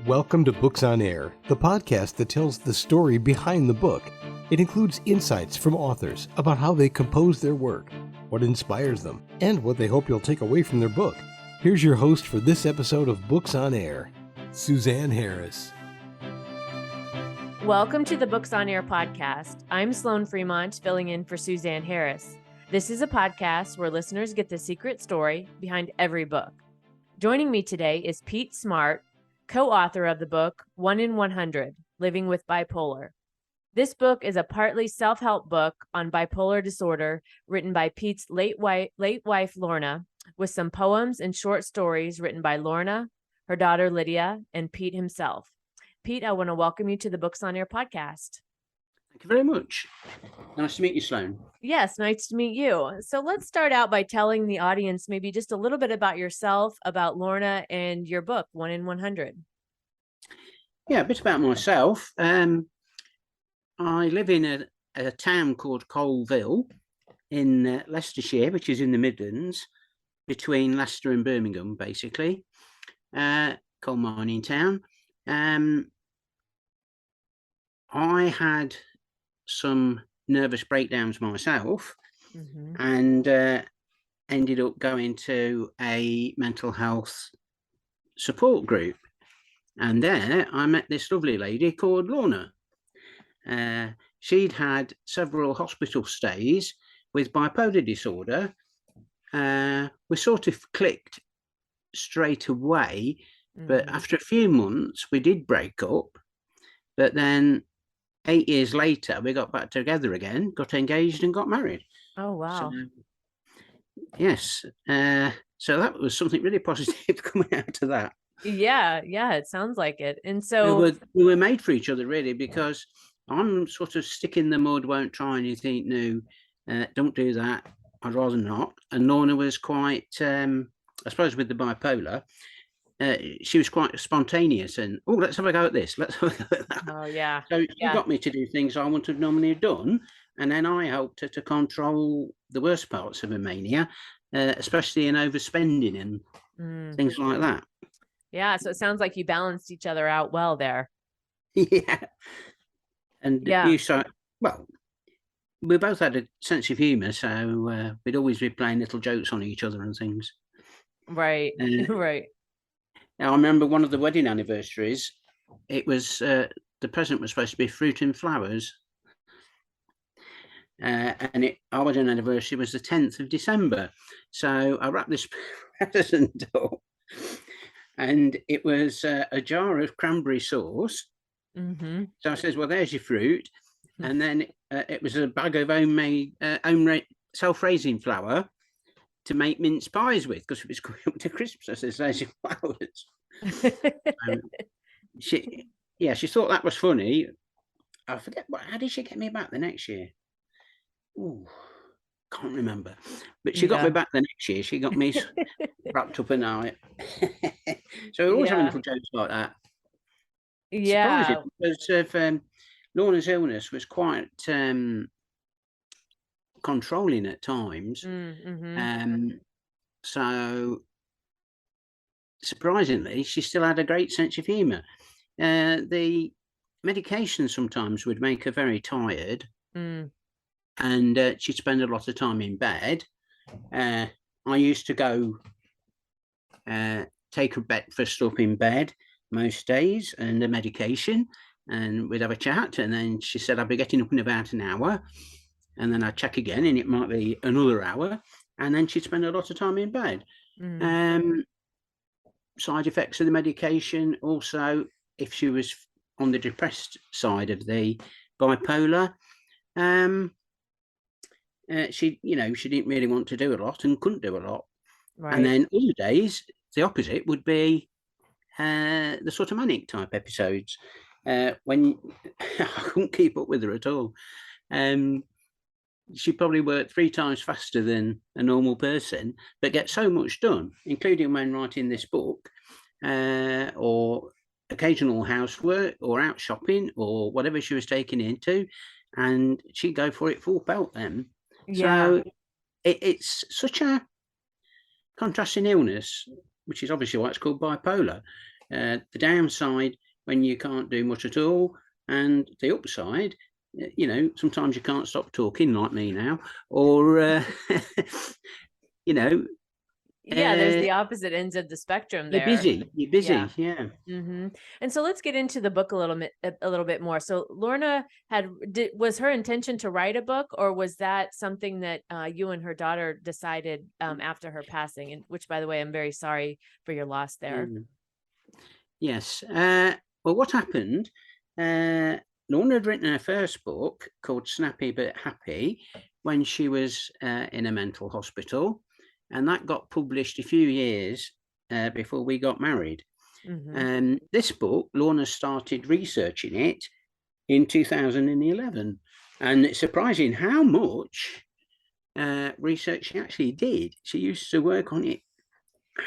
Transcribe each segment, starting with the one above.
Welcome to Books on Air, the podcast that tells the story behind the book. It includes insights from authors about how they compose their work, what inspires them, and what they hope you'll take away from their book. Here's your host for this episode of Books on Air, Suzanne Harris. Welcome to the Books on Air podcast. I'm Sloan Fremont, filling in for Suzanne Harris. This is a podcast where listeners get the secret story behind every book. Joining me today is Pete Smart, co-author of the book 1 in 100, Living with Bipolar. This book is a partly self-help book on bipolar disorder written by Pete's late wife, Lorna, with some poems and short stories written by Lorna, her daughter, Lydia, and Pete himself. Pete, I want to welcome you to the Books on Air podcast. Thank you very much. Nice to meet you, Sloan. Yes, nice to meet you. So let's start out by telling the audience maybe just a little bit about yourself, about Lorna, and your book, 1 in 100. Yeah, a bit about myself. I live in a town called Colville in Leicestershire, which is in the Midlands, between Leicester and Birmingham, basically. Coal mining town. I had some nervous breakdowns myself and ended up going to a mental health support group. And there I met this lovely lady called Lorna. She'd had several hospital stays with bipolar disorder. We sort of clicked straight away, but after a few months we did break up. But then 8 years later, we got back together again, got engaged and got married. Oh, wow. So, yes. So that was something really positive coming out of that. Yeah, it sounds like it. And so we were made for each other, really, because I'm sort of stick in the mud, won't try anything new, don't do that, I'd rather not. And Lorna was quite, I suppose with the bipolar, she was quite spontaneous and, let's have a go at this, let's have a go at that. Oh, yeah. So she got me to do things I wouldn't have normally done. And then I helped her to control the worst parts of her mania, especially in overspending and things like that. Yeah, so it sounds like you balanced each other out well there. Yeah. And you saw, we both had a sense of humour, so we'd always be playing little jokes on each other and things. Right, right. Now, I remember one of the wedding anniversaries, it was, the present was supposed to be fruit and flowers. And our wedding anniversary was the 10th of December. So I wrapped this present up and it was a jar of cranberry sauce. So I says, well, there's your fruit. And then it was a bag of homemade, self-raising flour to make mince pies with, because it was coming up to Christmas. I says, there's your flowers. She thought that was funny. I forget, how did she get me back the next year? Can't remember. But she got me back the next year. She got me wrapped up a night. So we always having little jokes like that. Yeah. Surprising, because of Lorna's illness was quite controlling at times. So surprisingly, she still had a great sense of humour. The medication sometimes would make her very tired. And she'd spend a lot of time in bed. I used to go take her breakfast up in bed most days and the medication, and we'd have a chat. And then she said, I'll be getting up in about an hour. And then I'd check again, and it might be another hour. And then she'd spend a lot of time in bed. Side effects of the medication. Also, if she was on the depressed side of the bipolar, she didn't really want to do a lot and couldn't do a lot. Right. And then other days, the opposite would be the sort of manic type episodes when I couldn't keep up with her at all. She probably worked 3 times faster than a normal person, but get so much done, including when writing this book, or occasional housework, or out shopping, or whatever she was taken into, and she'd go for it full pelt then. So it's such a contrasting illness, which is obviously why it's called bipolar. The downside when you can't do much at all, and the upside, sometimes you can't stop talking like me now, or there's the opposite ends of the spectrum there. You're busy. Yeah. Mm-hmm. And so let's get into the book a little bit more. So Lorna was her intention to write a book, or was that something that you and her daughter decided after her passing? And which, by the way, I'm very sorry for your loss there. Yes. Well, what happened? Lorna had written her first book called Snappy But Happy when she was in a mental hospital, and that got published a few years before we got married. Mm-hmm. This book, Lorna started researching it in 2011, and it's surprising how much research she actually did. She used to work on it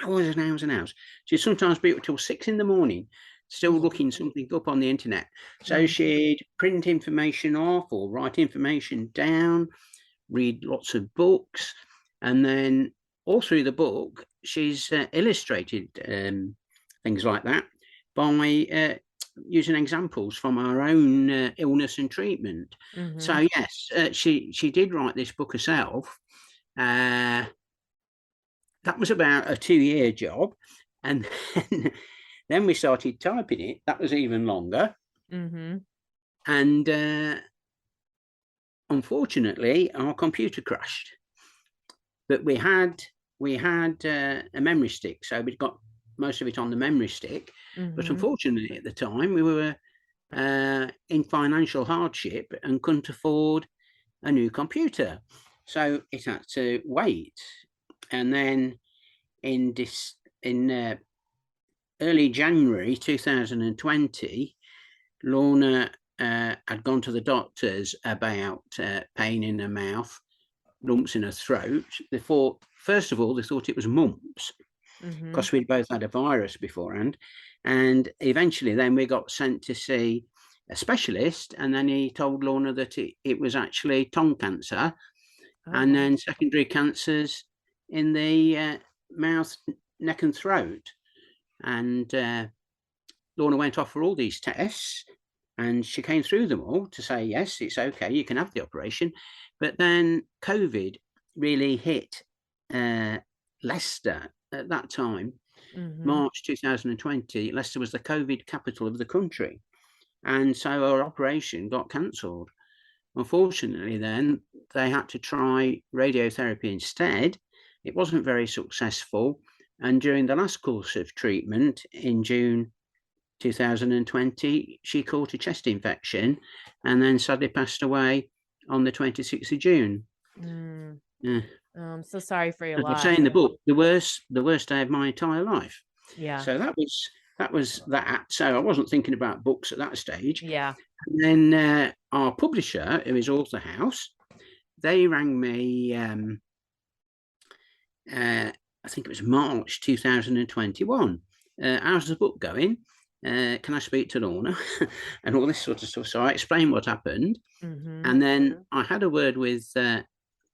hours and hours and hours. She'd sometimes be up till 6 a.m, still looking something up on the internet. So she'd print information off or write information down, read lots of books, and then all through the book, she's illustrated things like that by using examples from our own illness and treatment. Mm-hmm. So yes, she did write this book herself. That was about a 2-year job, and then we started typing it. That was even longer. Mm-hmm. And unfortunately, our computer crashed. But we had a memory stick, so we'd got most of it on the memory stick. Mm-hmm. But unfortunately, at the time, we were in financial hardship and couldn't afford a new computer, so it had to wait. And then in early January 2020, Lorna had gone to the doctors about pain in her mouth, lumps in her throat. First of all, they thought it was mumps, because we'd both had a virus beforehand. And eventually then we got sent to see a specialist, and then he told Lorna that it was actually tongue cancer. And then secondary cancers in the mouth, neck and throat. And Lorna went off for all these tests, and she came through them all to say, yes, it's okay, you can have the operation. But then COVID really hit Leicester at that time. March 2020, Leicester was the COVID capital of the country. And so our operation got cancelled. Unfortunately, then they had to try radiotherapy instead. It wasn't very successful. And during the last course of treatment in June 2020, she caught a chest infection and then sadly passed away on the 26th of June. Yeah. I'm so sorry for your loss. I say in the book, the worst day of my entire life. Yeah. So that was that. So I wasn't thinking about books at that stage. Yeah. And then our publisher, who is Author House, they rang me. I think it was March 2021. How's the book going? Can I speak to Lorna? And all this sort of stuff. So I explained what happened. And then I had a word with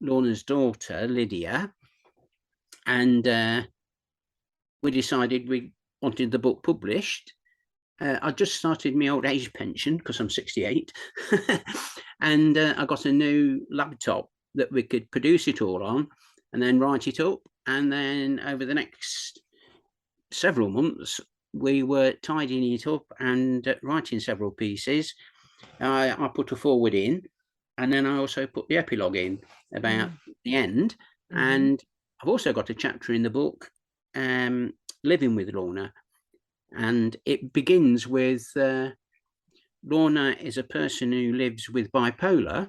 Lorna's daughter, Lydia, and we decided we wanted the book published. I just started my old age pension because I'm 68. And I got a new laptop that we could produce it all on and then write it up. And then over the next several months, we were tidying it up and writing several pieces. I put a foreword in, and then I also put the epilogue in about the end. And I've also got a chapter in the book, Living with Lorna. And it begins with Lorna is a person who lives with bipolar.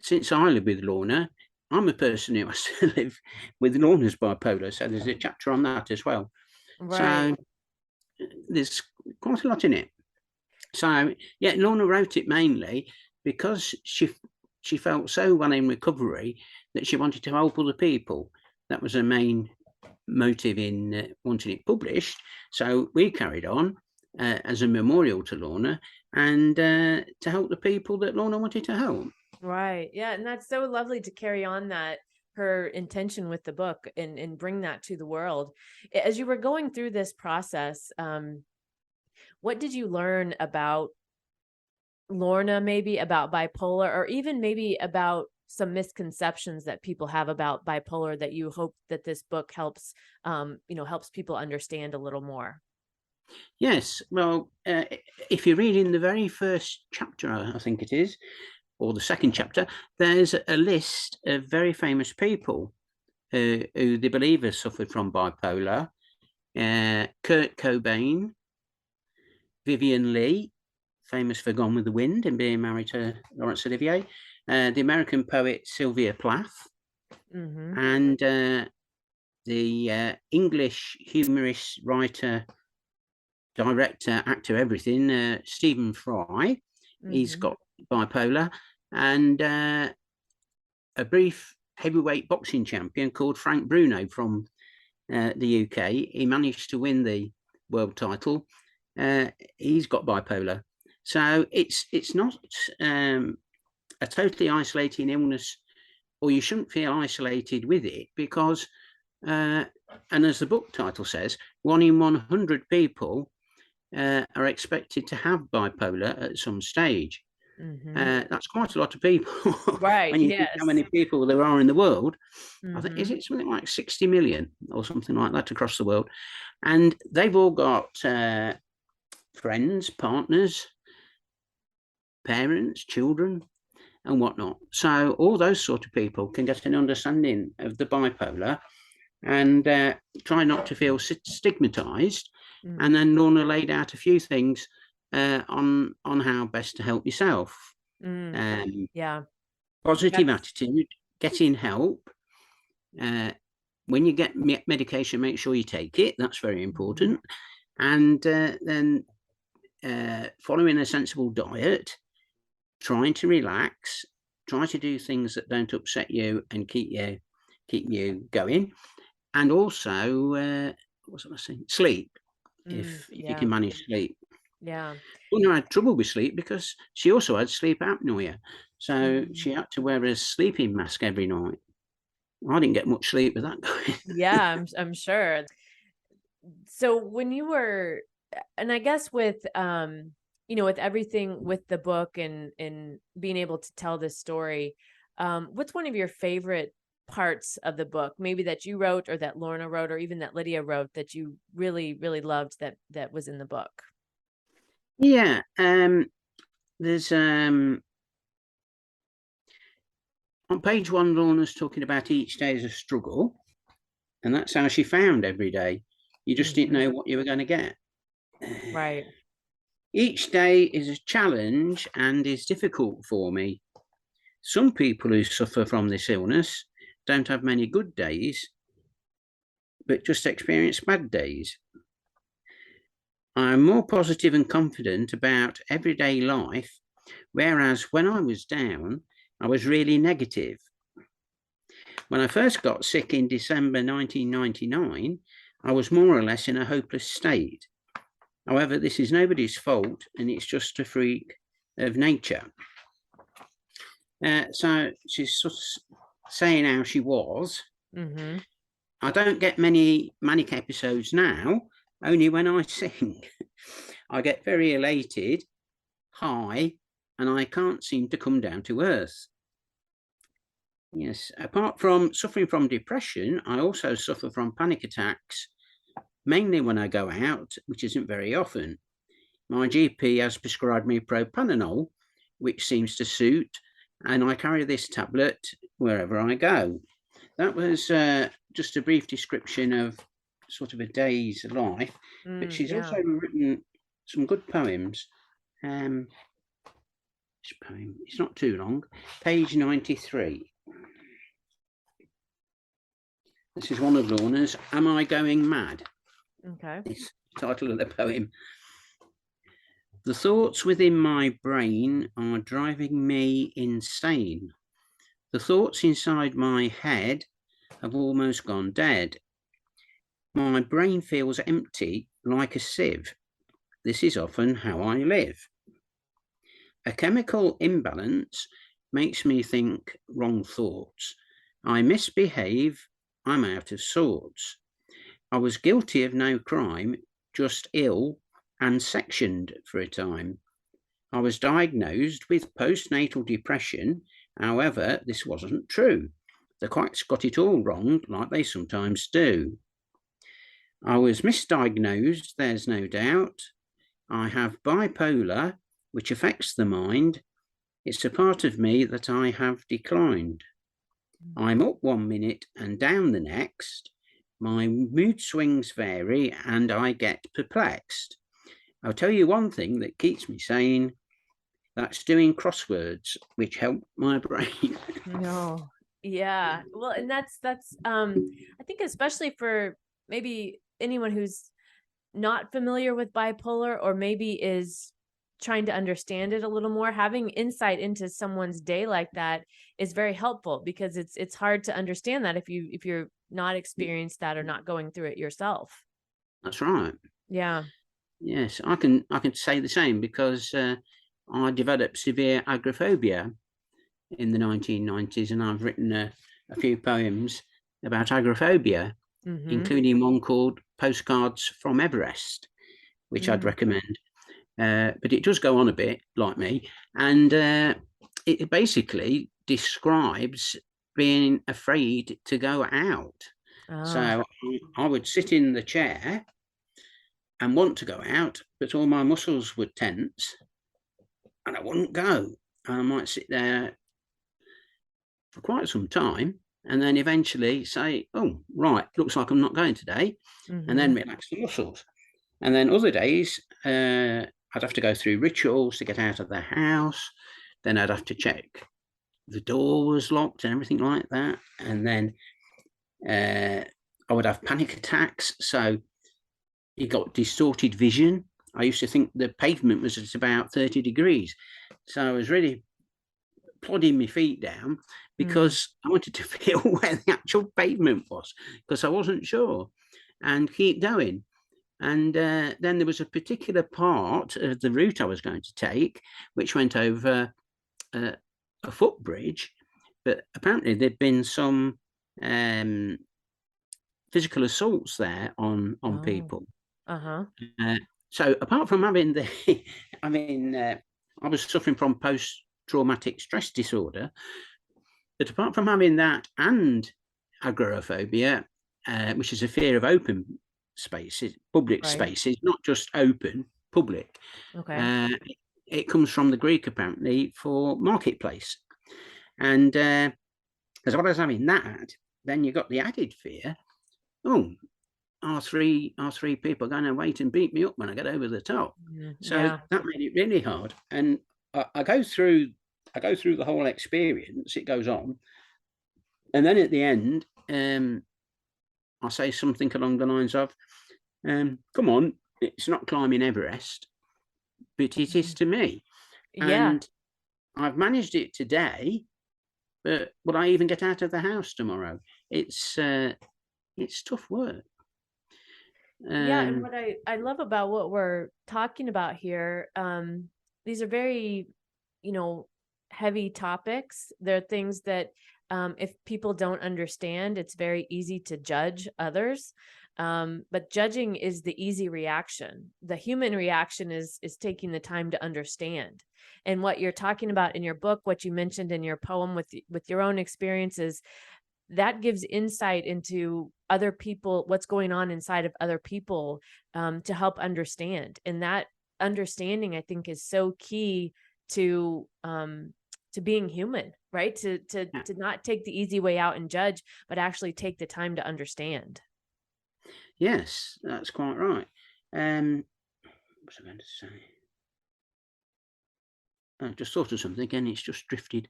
Since I live with Lorna, I'm a person who has to live with Lorna's bipolar. So there's a chapter on that as well. Right. So there's quite a lot in it. So yeah, Lorna wrote it mainly because she felt so well in recovery that she wanted to help other people. That was her main motive in wanting it published. So we carried on as a memorial to Lorna and to help the people that Lorna wanted to help. Right. Yeah. And that's so lovely to carry on that her intention with the book and bring that to the world. As you were going through this process, what did you learn about Lorna, maybe about bipolar, or even maybe about some misconceptions that people have about bipolar that you hope that this book helps, helps people understand a little more? Yes, well, if you read in the very first chapter, I think it is, or the second chapter, there's a list of very famous people who they believe have suffered from bipolar. Kurt Cobain, Vivian Leigh, famous for Gone with the Wind and being married to Laurence Olivier, the American poet Sylvia Plath, and the English humorist, writer, director, actor, everything, Stephen Fry. He's got bipolar, and a brief heavyweight boxing champion called Frank Bruno from the UK. He managed to win the world title. He's got bipolar. So it's not a totally isolating illness, or you shouldn't feel isolated with it, because, and as the book title says, 1 in 100 people are expected to have bipolar at some stage. That's quite a lot of people. Right. When you think how many people there are in the world. I think, is it something like 60 million or something like that across the world? And they've all got friends, partners, parents, children, and whatnot. So all those sort of people can get an understanding of the bipolar and try not to feel stigmatized. And then Lorna laid out a few things on how best to help yourself. Positive attitude, getting help. When you get medication, make sure you take it. That's very important. And then following a sensible diet, trying to relax, try to do things that don't upset you and keep you going. And also, what was I saying? Sleep. If you can manage sleep. Yeah. Lorna had trouble with sleep because she also had sleep apnea. So she had to wear a sleeping mask every night. I didn't get much sleep with that going. Yeah, I'm sure. So when you were, and I guess with, with everything with the book and being able to tell this story, what's one of your favorite parts of the book, maybe that you wrote or that Lorna wrote or even that Lydia wrote, that you really, really loved that was in the book? Yeah. There's on page 1, Lorna's talking about each day as a struggle, and that's how she found every day. You just didn't know what you were going to get. Right. Each day is a challenge and is difficult for me. Some people who suffer from this illness don't have many good days, but just experience bad days. I'm more positive and confident about everyday life, whereas when I was down, I was really negative. When I first got sick in December 1999, I was more or less in a hopeless state. However, this is nobody's fault, and it's just a freak of nature. So she's sort of saying how she was. I don't get many manic episodes now, only when I sing. I get very elated, high, and I can't seem to come down to earth. Yes, apart from suffering from depression, I also suffer from panic attacks, mainly when I go out, which isn't very often. My GP has prescribed me propranolol, which seems to suit, and I carry this tablet wherever I go. That was just a brief description of sort of a day's life, but she's also written some good poems. This poem, it's not too long, page 93. This is one of Lorna's, Am I Going Mad? Okay. It's the title of the poem. The thoughts within my brain are driving me insane. The thoughts inside my head have almost gone dead. My brain feels empty like a sieve. This is often how I live. A chemical imbalance makes me think wrong thoughts. I misbehave, I'm out of sorts. I was guilty of no crime, just ill and sectioned for a time. I was diagnosed with postnatal depression. However, this wasn't true. The quacks got it all wrong, like they sometimes do. I was misdiagnosed, there's no doubt. I have bipolar, which affects the mind. It's a part of me that I have declined. I'm up 1 minute and down the next. My mood swings vary and I get perplexed. I'll tell you one thing that keeps me sane. That's doing crosswords, which help my brain. No. Yeah. Well, and that's I think especially for maybe anyone who's not familiar with bipolar or maybe is trying to understand it a little more, having insight into someone's day like that is very helpful, because it's hard to understand that if you're not experienced that or not going through it yourself. That's right. Yeah. Yes, I can say the same, because I developed severe agoraphobia in the 1990s, and I've written a few poems about agoraphobia, including one called Postcards from Everest, which I'd recommend. But it does go on a bit, like me, and it basically describes being afraid to go out. So I would sit in the chair and want to go out, but all my muscles would tense and I wouldn't go. I might sit there for quite some time and then eventually say, oh, right, looks like I'm not going today, and then relax the muscles. And then other days, I'd have to go through rituals to get out of the house. Then I'd have to check the door was locked and everything like that. And then I would have panic attacks. So you got distorted vision. I used to think the pavement was at about 30 degrees. So I was really plodding my feet down because I wanted to feel where the actual pavement was, because I wasn't sure, and keep going. And then there was a particular part of the route I was going to take, which went over a footbridge, but apparently there'd been some physical assaults there on people. So apart from having I was suffering from post-traumatic stress disorder, but apart from having that and agoraphobia, which is a fear of open spaces, public spaces, not just open, public. It comes from the Greek, apparently, for marketplace. And as well as having that, then you got the added fear. Oh, are three people going to wait and beat me up when I get over the top? So that made it really hard. And I go through the whole experience. It goes on, and then at the end, I say something along the lines of, come on, it's not climbing Everest, but it is to me. And I've managed it today, but will I even get out of the house tomorrow? It's tough work. And what I love about what we're talking about here, these are very, heavy topics. They're things that if people don't understand, it's very easy to judge others. But judging is the easy reaction. The human reaction is taking the time to understand. And what you're talking about in your book, what you mentioned in your poem with your own experiences, that gives insight into other people, what's going on inside of other people, to help understand. And that understanding, I think, is so key to being human, right? To not take the easy way out and judge, but actually take the time to understand. Yes, that's quite right. What was I going to say? I just thought of something and it's just drifted.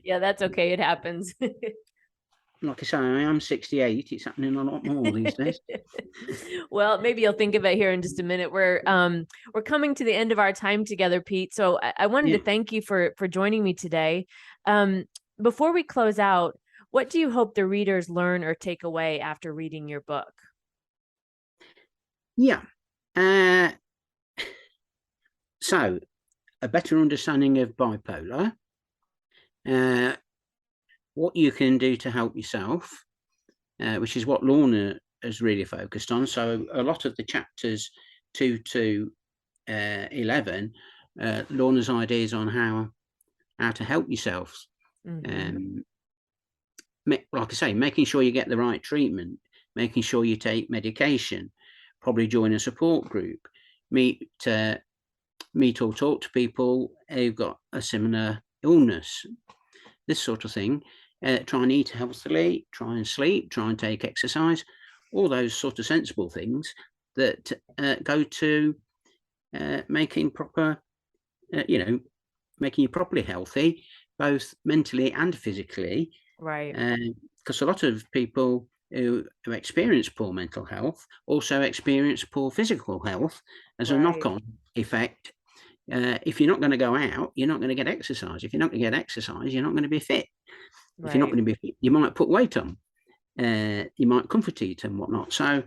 Yeah, that's okay. It happens. Like I say, I am 68. It's happening a lot more these days. Well, maybe you'll think of it here in just a minute. We're coming to the end of our time together, Pete. So I wanted to thank you for joining me today. Before we close out, what do you hope the readers learn or take away after reading your book? Yeah. So a better understanding of bipolar, what you can do to help yourself, which is what Lorna has really focused on. So a lot of the chapters 2 to 11, Lorna's ideas on how to help yourself. Like I say, making sure you get the right treatment, making sure you take medication, probably join a support group, meet or talk to people who've got a similar illness, this sort of thing. Try and eat healthily, try and sleep, try and take exercise, all those sort of sensible things that go to making you properly healthy, both mentally and physically. Right. Because a lot of people who experience poor mental health also experience poor physical health as a knock-on effect. If you're not going to go out, you're not going to get exercise. If you're not going to get exercise, you're not going to be fit. If you're not going to be fit, you might put weight on. You might comfort eat and whatnot. So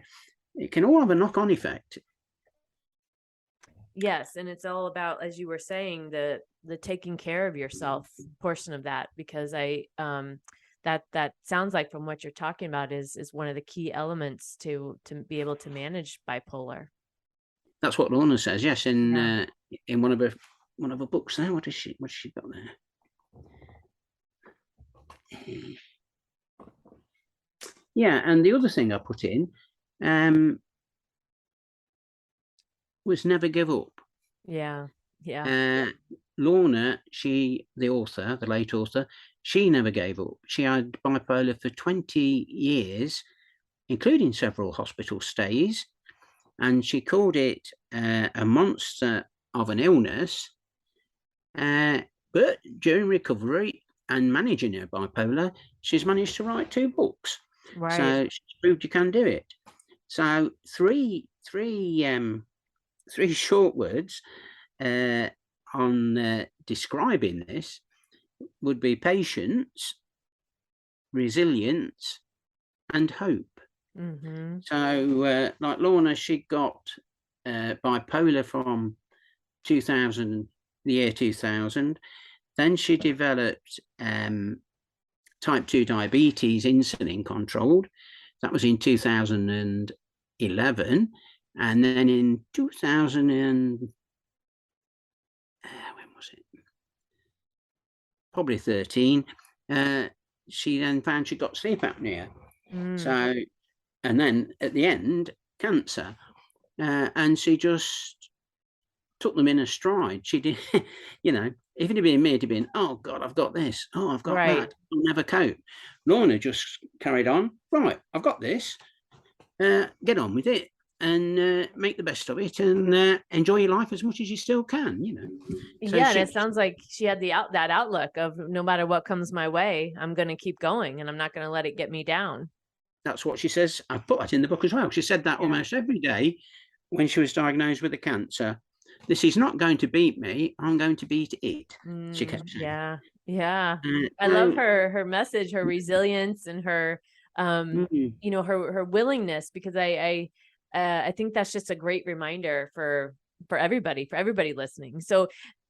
it can all have a knock-on effect. Yes, and it's all about, as you were saying, the taking care of yourself portion of that, because that sounds like, from what you're talking about, is one of the key elements to be able to manage bipolar. That's what Lorna says. Yes, in one of her books there. What has she got there? Yeah, and the other thing I put in was never give up. Yeah. Lorna, the late author, she never gave up. She had bipolar for 20 years, including several hospital stays, and she called it a monster of an illness. But during recovery and managing her bipolar, she's managed to write 2 books. Right. So she's proved you can do it. So three short words on describing this would be patience, resilience, and hope. So like Lorna, she got bipolar from the year 2000. Then she developed type 2 diabetes, insulin controlled. That was in 2011. And then in 2000 and when was it? Probably 13. She then found she got sleep apnea. So, and then at the end, cancer. And she just took them in a stride. She did, if it had been me, it'd have been, oh God, I've got this. Oh, I've got that. I'll never cope. Lorna just carried on. Right, I've got this. Get on with it. And make the best of it, and enjoy your life as much as you still can, So and it sounds like she had that outlook of, no matter what comes my way, I'm going to keep going, and I'm not going to let it get me down. That's what she says. I put that in the book as well. She said that almost every day when she was diagnosed with a cancer. This is not going to beat me. I'm going to beat it. She kept saying. Yeah. I love her message, her resilience, and her, her willingness, because I think that's just a great reminder for everybody listening. So,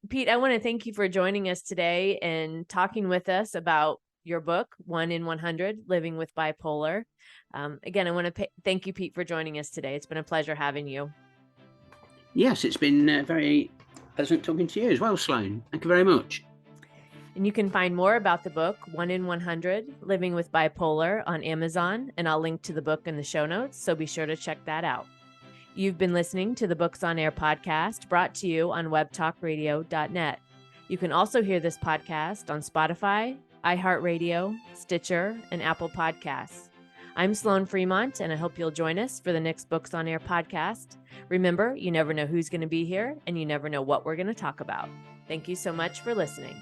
Pete, I want to thank you for joining us today and talking with us about your book, 1 in 100, Living with Bipolar. Again, I want to thank you, Pete, for joining us today. It's been a pleasure having you. Yes, it's been very pleasant talking to you as well, Sloan. Thank you very much. And you can find more about the book, 1 in 100, Living with Bipolar, on Amazon, and I'll link to the book in the show notes, so be sure to check that out. You've been listening to the Books on Air podcast, brought to you on webtalkradio.net. You can also hear this podcast on Spotify, iHeartRadio, Stitcher, and Apple Podcasts. I'm Sloan Fremont, and I hope you'll join us for the next Books on Air podcast. Remember, you never know who's going to be here, and you never know what we're going to talk about. Thank you so much for listening.